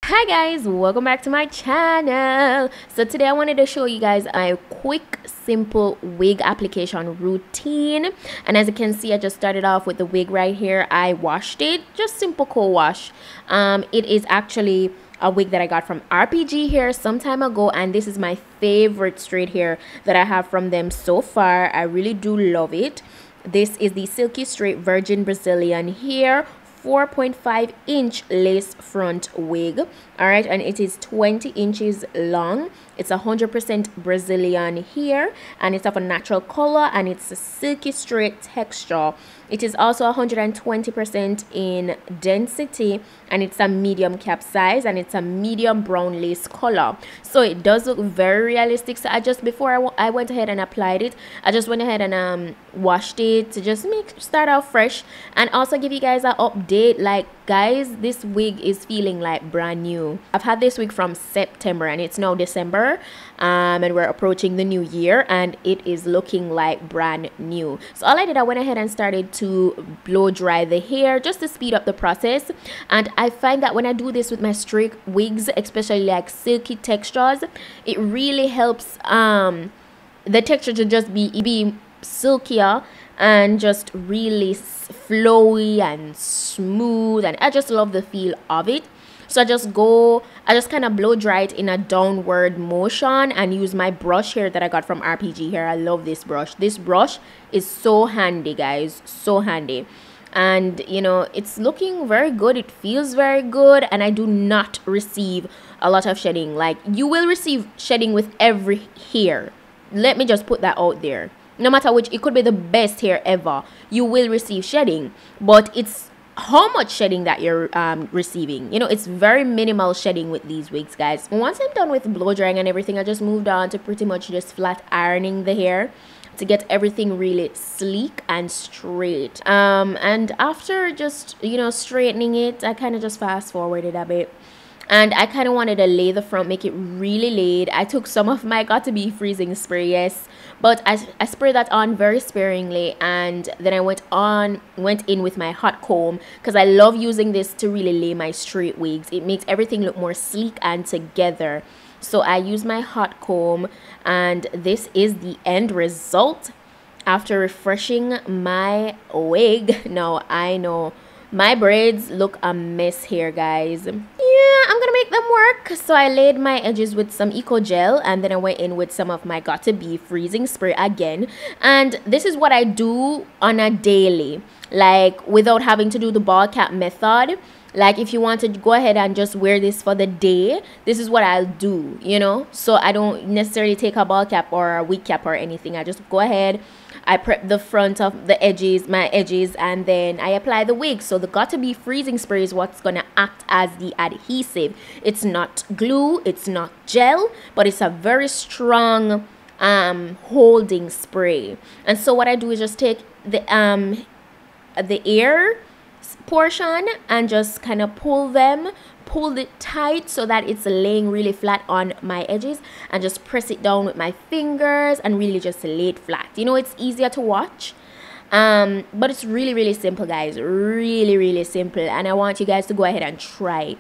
Hi guys, welcome back to my channel. So today I wanted to show you guys a quick simple wig application routine, and as you can see I just started off with the wig right here. I washed it, just simple co-wash. It is actually a wig that I got from RPG hair some time ago, and this is my favorite straight hair that I have from them so far. I really do love it. This is the Silky Straight Virgin Brazilian hair 4.5-inch lace front wig. All right, and it is 20 inches long. It's 100% Brazilian hair, and it's of a natural color, and it's a silky straight texture. It is also 120% in density, and it's a medium cap size, and it's a medium brown lace color. So it does look very realistic. So before I went ahead and applied it, I just went ahead and washed it to just start out fresh, and also give you guys an update. Like, guys, this wig is feeling like brand new. I've had this wig from September, and it's now December, and we're approaching the new year, and it is looking like brand new. So all I did, I went ahead and started to blow dry the hair just to speed up the process. And I find that when I do this with my straight wigs, especially like silky textures, it really helps the texture to just be silkier and just really flowy and smooth, and I just love the feel of it. So I just kind of blow dry it in a downward motion and use my brush here that I got from RPG here. I love this brush. This brush is so handy, guys, so handy. And you know, it's looking very good, it feels very good, and I do not receive a lot of shedding. Like, you will receive shedding with every hair, let me just put that out there. No matter which, it could be the best hair ever, you will receive shedding, but it's how much shedding that you're receiving. You know, it's very minimal shedding with these wigs, guys. Once I'm done with blow drying and everything, I just moved on to pretty much just flat ironing the hair to get everything really sleek and straight. And after just, you know, straightening it, I kind of just fast forwarded a bit. And I kind of wanted to lay the front, make it really laid. I took some of my Got to Be freezing spray, yes, but I sprayed that on very sparingly, and then I went in with my hot comb, because I love using this to really lay my straight wigs. It makes everything look more sleek and together. So I use my hot comb, and this is the end result after refreshing my wig. Now I know my braids look a mess here, guys. Yeah, I'm gonna make them work. So I laid my edges with some Eco Gel, and then I went in with some of my Got to Be freezing spray again. And this is what I do on a daily, like without having to do the ball cap method. Like, if you want to go ahead and just wear this for the day, this is what I'll do, you know. So I don't necessarily take a ball cap or a wig cap or anything. I just go ahead, I prep the front of the edges, my edges, and then I apply the wig. So the Got to Be freezing spray is what's gonna act as the adhesive. It's not glue, it's not gel, but it's a very strong holding spray. And so what I do is just take the air portion and just kind of pull it tight so that it's laying really flat on my edges, and just press it down with my fingers and really just lay it flat. You know, it's easier to watch, but it's really simple, guys, really simple, and I want you guys to go ahead and try it.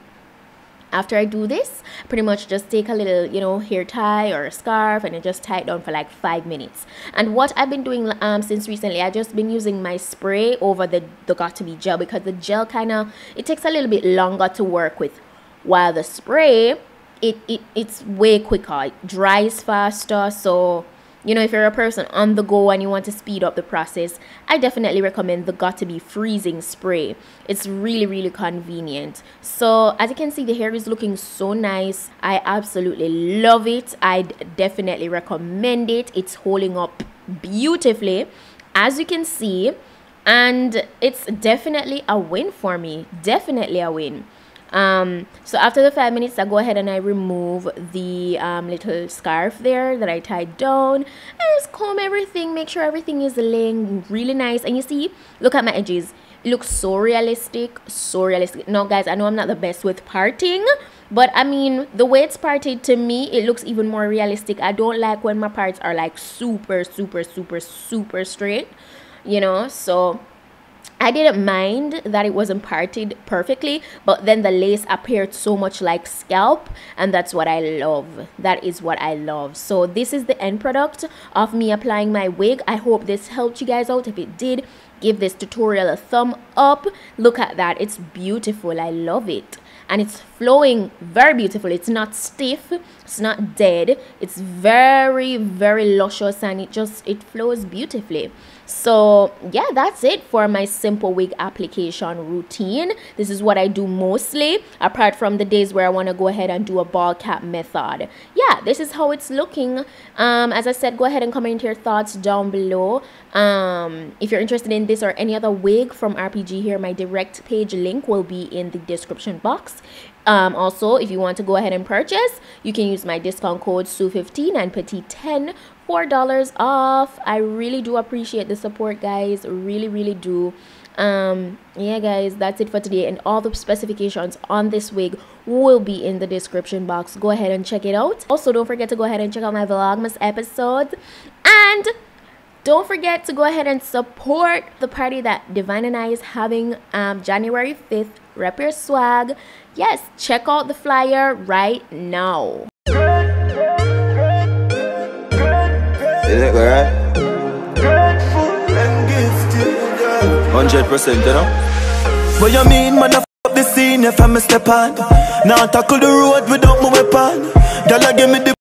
After I do this, pretty much just take a little, you know, hair tie or a scarf, and I just tie it down for like 5 minutes. And what I've been doing since recently, I've just been using my spray over the Got to Be gel, because the gel it takes a little bit longer to work with, while the spray it's way quicker, it dries faster. So, you know, if you're a person on the go and you want to speed up the process, I definitely recommend the Got to Be freezing spray. It's really convenient. So as you can see, the hair is looking so nice. I absolutely love it. I definitely recommend it. It's holding up beautifully, as you can see, and it's definitely a win for me. Definitely a win. So after the 5 minutes, I go ahead and I remove the little scarf there that I tied down, and just comb everything, make sure everything is laying really nice. And you see, look at my edges, it looks so realistic, so realistic. Now guys, I know I'm not the best with parting, but I mean, the way it's parted, to me it looks even more realistic. I don't like when my parts are like super straight, you know. So I didn't mind that it wasn't parted perfectly, but then the lace appeared so much like scalp, and that's what I love. That is what I love. So this is the end product of me applying my wig. I hope this helped you guys out. If it did, give this tutorial a thumb up. Look at that. It's beautiful. I love it. And it's flowing very beautiful. It's not stiff, it's not dead, it's very luscious, and it flows beautifully. So yeah, that's it for my simple wig application routine. This is what I do mostly, apart from the days where I want to go ahead and do a ball cap method. Yeah, this is how it's looking. As I said, go ahead and comment your thoughts down below. If you're interested in this or any other wig from RPG here, my direct page link will be in the description box. Also, if you want to go ahead and purchase, you can use my discount code SUE15 and PETITE-10, $4 off. I really do appreciate the support, guys. Really do. Yeah, guys, that's it for today, and all the specifications on this wig will be in the description box. Go ahead and check it out. Also, don't forget to go ahead and check out my Vlogmas episodes, and don't forget to go ahead and support the party that Divine and I is having January 5th. Rep your swag. Yes, check out the flyer right now. Is it right? 100%, you know? What you mean, man, I f*** up the scene if I'm a step on. Now tackle the road without my weapon. Girl, give me the